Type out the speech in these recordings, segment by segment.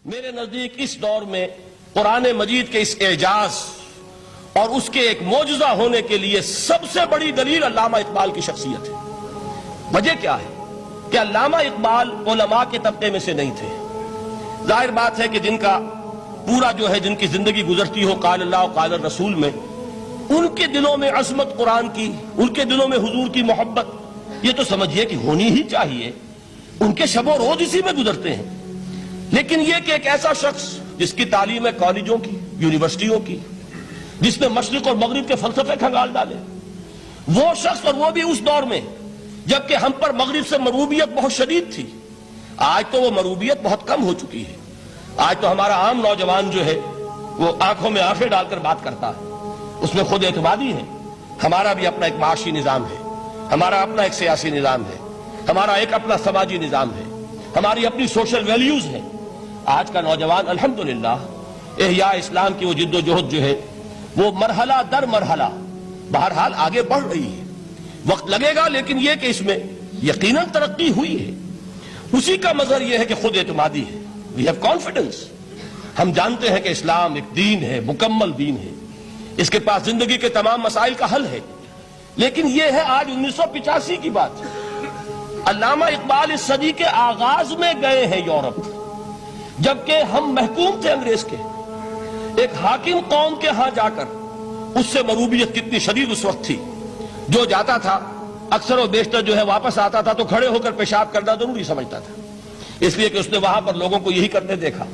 میرے نزدیک اس دور میں قرآن مجید کے اس اعجاز اور اس کے ایک معجزہ ہونے کے لیے سب سے بڑی دلیل علامہ اقبال کی شخصیت ہے۔ وجہ کیا ہے کہ علامہ اقبال علماء کے طبقے میں سے نہیں تھے۔ ظاہر بات ہے کہ جن کا پورا جو ہے جن کی زندگی گزرتی ہو قال اللہ و قال الرسول میں، ان کے دلوں میں عظمت قرآن کی، ان کے دلوں میں حضور کی محبت یہ تو سمجھیے کہ ہونی ہی چاہیے، ان کے شب و روز اسی میں گزرتے ہیں۔ لیکن یہ کہ ایک ایسا شخص جس کی تعلیم ہے کالجوں کی، یونیورسٹیوں کی، جس نے مشرق اور مغرب کے فلسفے کھنگال ڈالے، وہ شخص اور وہ بھی اس دور میں جبکہ ہم پر مغرب سے مروبیت بہت شدید تھی۔ آج تو وہ مروبیت بہت کم ہو چکی ہے۔ آج تو ہمارا عام نوجوان جو ہے وہ آنکھوں میں آنکھیں ڈال کر بات کرتا ہے، اس میں خود اعتمادی ہے۔ ہمارا بھی اپنا ایک معاشی نظام ہے، ہمارا اپنا ایک سیاسی نظام ہے، ہمارا ایک اپنا سماجی نظام ہے، ہماری اپنی سوشل ویلیوز ہیں۔ آج کا نوجوان الحمدللہ احیاء اسلام کی وہ جد و جہد جو ہے وہ مرحلہ در مرحلہ بہرحال آگے بڑھ رہی ہے۔ وقت لگے گا لیکن یہ کہ اس میں یقیناً ترقی ہوئی ہے۔ اسی کا مظہر یہ ہے کہ خود اعتمادی ہے۔ We have confidence۔ ہم جانتے ہیں کہ اسلام ایک دین ہے، مکمل دین ہے، اس کے پاس زندگی کے تمام مسائل کا حل ہے۔ لیکن یہ ہے آج 1985 کی بات۔ علامہ اقبال اس صدی کے آغاز میں گئے ہیں یورپ، جبکہ ہم محکوم تھے انگریز کے۔ ایک حاکم قوم کے ہاں جا کر اس سے مروبیت کتنی شدید اس وقت تھی، جو جاتا تھا اکثر و بیشتر جو ہے واپس آتا تھا تو کھڑے ہو کر پیشاب کرنا ضروری سمجھتا تھا، اس لیے کہ اس نے وہاں پر لوگوں کو یہی کرتے دیکھا۔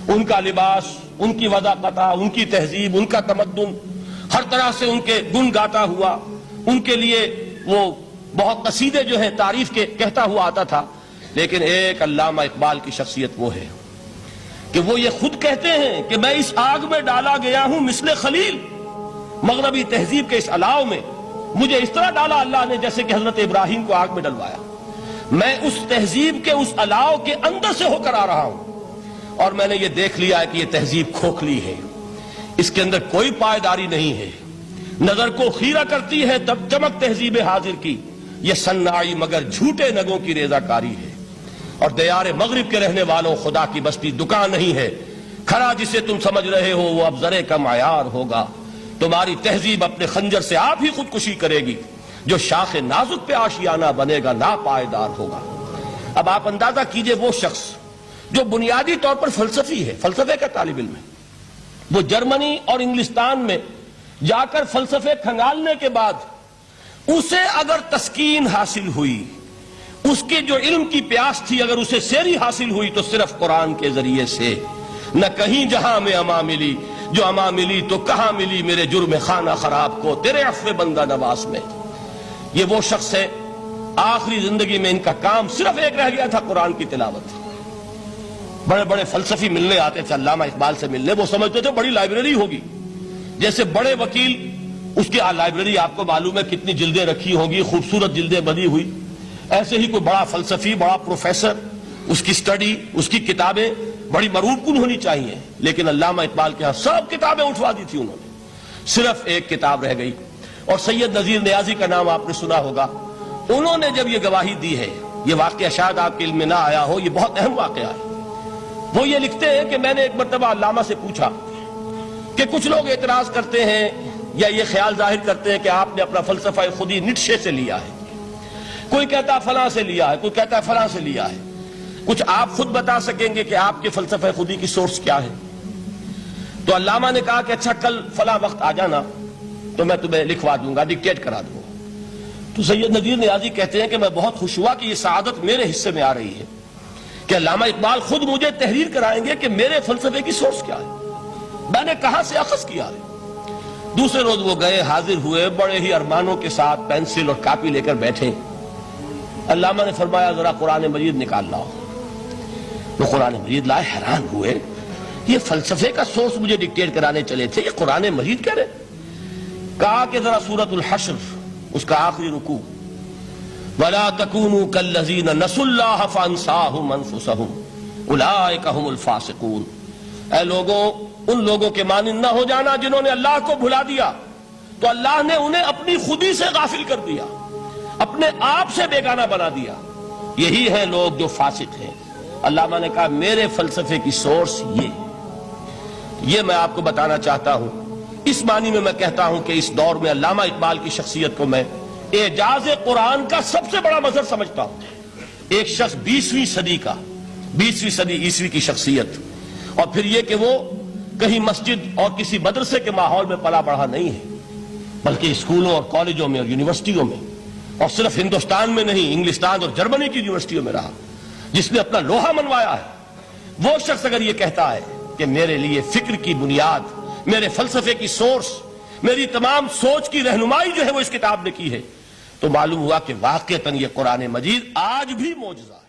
ان کا لباس، ان کی وضاقت، ان کی تہذیب، ان کا تمدن، ہر طرح سے ان کے گن گاتا ہوا، ان کے لیے وہ بہت قصیدے جو ہیں تعریف کے کہتا ہوا آتا تھا۔ لیکن ایک علامہ اقبال کی شخصیت وہ ہے کہ وہ یہ خود کہتے ہیں کہ میں اس آگ میں ڈالا گیا ہوں مثل خلیل۔ مغربی تہذیب کے اس الاؤ میں مجھے اس طرح ڈالا اللہ نے جیسے کہ حضرت ابراہیم کو آگ میں ڈلوایا۔ میں اس تہذیب کے اس الاؤ کے اندر سے ہو کر آ رہا ہوں، اور میں نے یہ دیکھ لیا ہے کہ یہ تہذیب کھوکھلی ہے، اس کے اندر کوئی پائیداری نہیں ہے، نظر کو خیرہ کرتی ہے تب چمک تہذیب حاضر کی، یہ صناعی مگر جھوٹے نگوں کی ریزہ کاری ہے۔ اور دیار مغرب کے رہنے والوں خدا کی بستی دکان نہیں ہے، کھڑا جسے تم سمجھ رہے ہو وہ اب ذرے کا معیار ہوگا۔ تمہاری تہذیب اپنے خنجر سے آپ ہی خودکشی کرے گی، جو شاخ نازک پہ آشیانہ بنے گا ناپائیدار ہوگا۔ اب آپ اندازہ کیجئے وہ شخص جو بنیادی طور پر فلسفی ہے، فلسفے کا طالب علم ہے، وہ جرمنی اور انگلستان میں جا کر فلسفے کھنگالنے کے بعد اسے اگر تسکین حاصل ہوئی، اس کے جو علم کی پیاس تھی اگر اسے سیری حاصل ہوئی تو صرف قرآن کے ذریعے سے۔ نہ کہیں جہاں میں اما ملی، جو اما ملی تو کہاں ملی میرے جرم خانہ خراب کو تیرے عفو بندہ نواز میں۔ یہ وہ شخص ہے آخری زندگی میں ان کا کام صرف ایک رہ گیا تھا، قرآن کی تلاوت۔ بڑے بڑے فلسفی ملنے آتے تھے علامہ اقبال سے ملنے، وہ سمجھتے تھے بڑی لائبریری ہوگی، جیسے بڑے وکیل اس کی لائبریری آپ کو معلوم ہے کتنی جلدیں رکھی ہوں گی، خوبصورت جلدیں بنی ہوئی، ایسے ہی کوئی بڑا فلسفی، بڑا پروفیسر، اس کی سٹڈی، اس کی کتابیں بڑی مرغوب کن ہونی چاہیے۔ لیکن علامہ اقبال کے ہاں سب کتابیں اٹھوا دی تھی انہوں نے، صرف ایک کتاب رہ گئی، اور سید نذیر نیازی کا نام آپ نے سنا ہوگا۔ انہوں نے جب یہ گواہی دی ہے، یہ واقعہ شاید آپ کے علم میں نہ آیا ہو، یہ بہت اہم واقعہ ہے۔ وہ یہ لکھتے ہیں کہ میں نے ایک مرتبہ علامہ سے پوچھا کہ کچھ لوگ اعتراض کرتے ہیں یا یہ خیال ظاہر کرتے ہیں کہ آپ نے اپنا فلسفہ خودی نیٹشے سے لیا ہے، کوئی کہتا فلاں سے لیا ہے، کوئی کہتا فلاں سے لیا ہے، کچھ آپ خود بتا سکیں گے کہ آپ کے فلسفہ خودی کی سورس کیا ہے؟ تو علامہ نے کہا کہ اچھا کل فلاں وقت آ جانا تو میں تمہیں لکھوا دوں گا، ڈکٹیٹ کرا دوں گا۔ تو سید نذیر نیازی کہتے ہیں کہ میں بہت خوش ہوا کہ یہ سعادت میرے حصے میں آ رہی ہے کہ علامہ اقبال خود مجھے تحریر کرائیں گے کہ میرے فلسفے کی سورس کیا ہے، میں نے کہاں سے اخذ کیا ہے۔ دوسرے روز وہ گئے، حاضر ہوئے، بڑے ہی ارمانوں کے ساتھ پینسل اور کاپی لے کر بیٹھے۔ علامہ نے فرمایا ذرا قرآن مجید نکال لاؤ۔ وہ قرآن مجید لائے، حیران ہوئے، یہ فلسفے کا سورس مجھے ڈکٹیٹ کرانے چلے تھے، یہ قرآن مجید کہہ رہے۔ کہا کہ ذرا سورۃ الحشر اس کا آخری رکوع، وَلَا تَكُونُوا كَالَّذِينَ نَسُوا اللَّهَ فَأَنسَاهُمْ أَنفُسَهُمْ أُولَٰئِكَ هُمُ الْفَاسِقُونَ۔ اے لوگوں، ان لوگوں کے مانند نہ ہو جانا جنہوں نے اللہ کو بھلا دیا تو اللہ نے انہیں اپنی خودی سے غافل کر دیا، اپنے آپ سے بیگانہ بنا دیا، یہی ہیں لوگ جو فاسق ہیں۔ علامہ نے کہا میرے فلسفے کی سورس یہ میں آپ کو بتانا چاہتا ہوں. اس معنی میں کہتا ہوں کہ اس دور میں علامہ اقبال کی شخصیت کو میں اعجاز قرآن کا سب سے بڑا مظہر سمجھتا ہوں. ایک شخص 20ویں صدی عیسوی کی شخصیت، اور پھر یہ کہ وہ کہیں مسجد اور کسی مدرسے کے ماحول میں پلا بڑھا نہیں ہے، بلکہ اسکولوں اور کالجوں میں اور یونیورسٹیوں میں، اور صرف ہندوستان میں نہیں، انگلستان اور جرمنی کی یونیورسٹیوں میں رہا، جس نے اپنا لوہا منوایا ہے. وہ شخص اگر یہ کہتا ہے کہ میرے لیے فکر کی بنیاد، میرے فلسفے کی سورس، میری تمام سوچ کی رہنمائی جو ہے وہ اس کتاب نے کی ہے، تو معلوم ہوا کہ واقعتاً یہ قرآن مجید آج بھی معجزہ ہے.